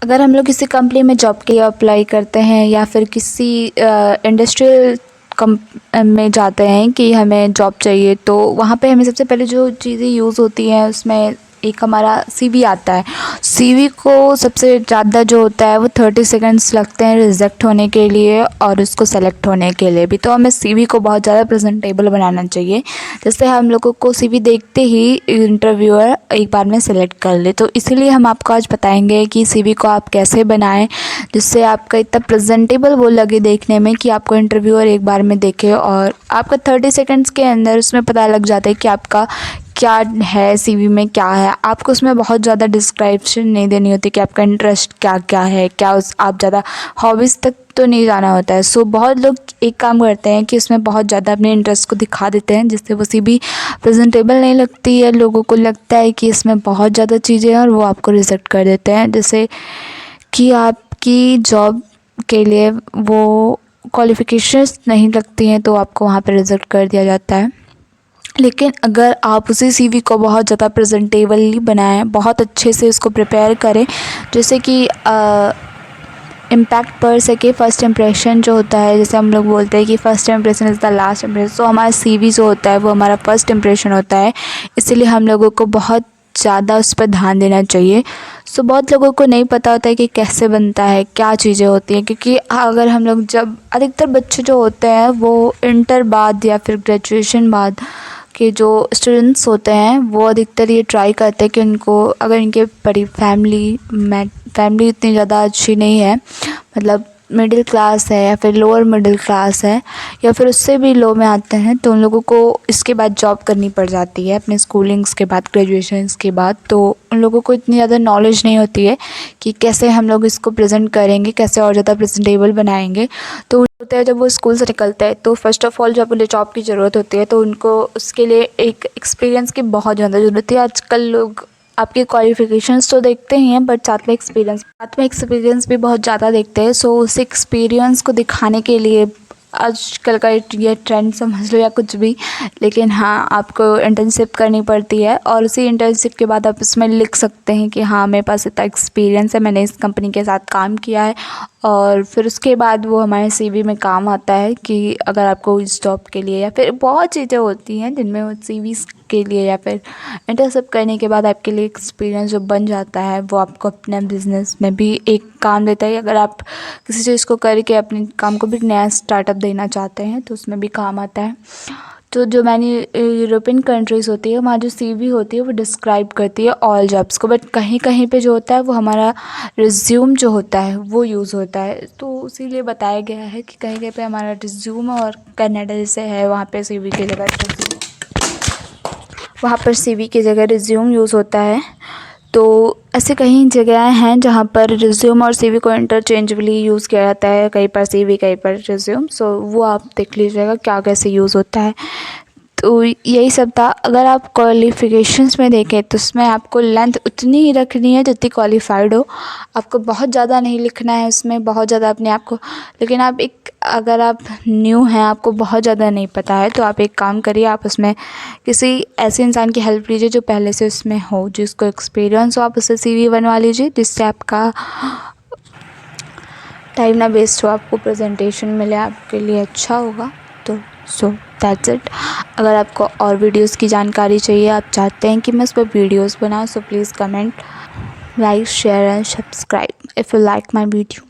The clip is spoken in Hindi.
अगर हम लोग किसी कंपनी में जॉब के लिए अप्लाई करते हैं या फिर किसी इंडस्ट्रियल में जाते हैं कि हमें जॉब चाहिए, तो वहाँ पे हमें सबसे पहले जो चीज़ें यूज़ होती हैं उसमें एक हमारा सीवी आता है। सीवी को सबसे ज़्यादा जो होता है वो 30 सेकंड्स लगते हैं रिजेक्ट होने के लिए और उसको सेलेक्ट होने के लिए भी। तो हमें सीवी को बहुत ज़्यादा प्रेजेंटेबल बनाना चाहिए, जिससे हम लोगों को सीवी देखते ही इंटरव्यूअर एक बार में सेलेक्ट कर ले। तो इसीलिए हम आपको आज बताएंगे कि सीवी को आप कैसे बनाएं जिससे आपका इतना प्रेजेंटेबल वो लगे देखने में कि आपको इंटरव्यूअर एक बार में देखे और आपका 30 सेकंड्स के अंदर उसमें पता लग जाता है कि आपका क्या है, सीवी में क्या है। आपको उसमें बहुत ज़्यादा डिस्क्रिप्शन नहीं देनी होती कि आपका इंटरेस्ट क्या क्या है, क्या उस आप ज़्यादा हॉबीज़ तक तो नहीं जाना होता है। सो बहुत लोग एक काम करते हैं कि उसमें बहुत ज़्यादा अपने इंटरेस्ट को दिखा देते हैं, जिससे वो सीवी प्रेजेंटेबल नहीं लगती है। लोगों को लगता है कि इसमें बहुत ज़्यादा चीज़ें हैं और वो आपको रिजेक्ट कर देते हैं, जैसे कि आपकी जॉब के लिए वो क्वालिफ़िकेशंस नहीं लगती हैं तो आपको वहाँ पे रिजेक्ट कर दिया जाता है। लेकिन अगर आप उसी सीवी को बहुत ज़्यादा प्रेजेंटेबली बनाएं, बहुत अच्छे से उसको प्रिपेयर करें, जैसे कि इम्पैक्ट पड़ सके। फ़र्स्ट इंप्रेशन जो होता है, जैसे हम लोग बोलते हैं कि first impression is the last impression, तो हमारा सीवी जो होता है वो हमारा फ़र्स्ट इंप्रेशन होता है। इसीलिए हम लोगों को बहुत ज़्यादा उस पर ध्यान देना चाहिए। सो बहुत लोगों को नहीं पता होता है कि कैसे बनता है, क्या चीज़ें होती हैं, क्योंकि अगर हम लोग जब अधिकतर बच्चे जो होते हैं वो इंटर बाद या फिर ग्रेजुएशन बाद के जो स्टूडेंट्स होते हैं वो अधिकतर ये ट्राई करते हैं कि उनको, अगर इनके बड़ी फैमिली इतनी ज़्यादा अच्छी नहीं है, मतलब मिडिल क्लास है या फिर लोअर मिडिल क्लास है या फिर उससे भी लो में आते हैं, तो उन लोगों को इसके बाद जॉब करनी पड़ जाती है अपने स्कूलिंग्स के बाद, ग्रेजुएशंस के बाद। तो उन लोगों को इतनी ज़्यादा नॉलेज नहीं होती है कि कैसे हम लोग इसको प्रेजेंट करेंगे, कैसे और ज़्यादा प्रेजेंटेबल बनाएंगे। तो होता है जब वो स्कूल से निकलते हैं तो फ़र्स्ट ऑफ़ ऑल जब उन्हें जॉब की ज़रूरत होती है तो उनको उसके लिए एक एक्सपीरियंस की बहुत ज़्यादा ज़रूरत है। आजकल लोग आपके क्वालिफ़िकेशंस तो देखते ही हैं, बट साथ में एक्सपीरियंस भी बहुत ज़्यादा देखते हैं। सो उस एक्सपीरियंस को दिखाने के लिए आजकल का ये ट्रेंड समझ लो या कुछ भी, लेकिन हाँ, आपको इंटर्नशिप करनी पड़ती है और उसी इंटर्नशिप के बाद आप इसमें लिख सकते हैं कि हाँ, मेरे पास इतना एक्सपीरियंस है, मैंने इस कंपनी के साथ काम किया है। और फिर उसके बाद वो हमारे सीवी में काम आता है कि अगर आपको इस जॉब के लिए, या फिर बहुत चीज़ें होती हैं जिनमें वो सीवीज़ के लिए या फिर इंटर्नशिप करने के बाद आपके लिए एक्सपीरियंस जो बन जाता है वो आपको अपने बिज़नेस में भी एक काम देता है। अगर आप किसी चीज़ को करके अपने काम को भी नया स्टार्टअप देना चाहते हैं तो उसमें भी काम आता है। तो जो मैंने यूरोपियन कंट्रीज़ होती है वहाँ जो सीवी होती है वो डिस्क्राइब करती है ऑल जॉब्स को, बट कहीं कहीं पे जो होता है वो हमारा रिज्यूम जो होता है वो यूज़ होता है। तो इसीलिए बताया गया है कि कहीं कहीं पे हमारा रिज्यूम, और कनाडा जैसे है वहाँ पे सीवी की जगह वहाँ पर सीवी की जगह रिज्यूम यूज़ होता है। तो ऐसे कई जगह हैं जहाँ पर रिज्यूम और सीवी को इंटरचेंजबली यूज़ किया जाता है, कहीं पर सीवी कहीं पर रिज्यूम। सो वो आप देख लीजिएगा क्या कैसे यूज़ होता है। तो यही सब था। अगर आप क्वालिफ़िकेशंस में देखें तो उसमें आपको लेंथ उतनी ही रखनी है जितनी क्वालिफ़ाइड हो। आपको बहुत ज़्यादा नहीं लिखना है उसमें, बहुत ज़्यादा अपने आप को। लेकिन आप अगर आप न्यू हैं, आपको बहुत ज़्यादा नहीं पता है, तो आप एक काम करिए, आप उसमें किसी ऐसे इंसान की हेल्प लीजिए जो पहले से उसमें हो, जिसको एक्सपीरियंस हो। आप उससे सीवी बनवा लीजिए जिससे आपका टाइम ना वेस्ट हो, आपको प्रेजेंटेशन मिले, आपके लिए अच्छा होगा। तो सो दैट्स इट। अगर आपको और वीडियोस की जानकारी चाहिए, आप चाहते हैं कि मैं उस पर वीडियोस बनाऊँ, so please comment, like, share and subscribe if you like my video.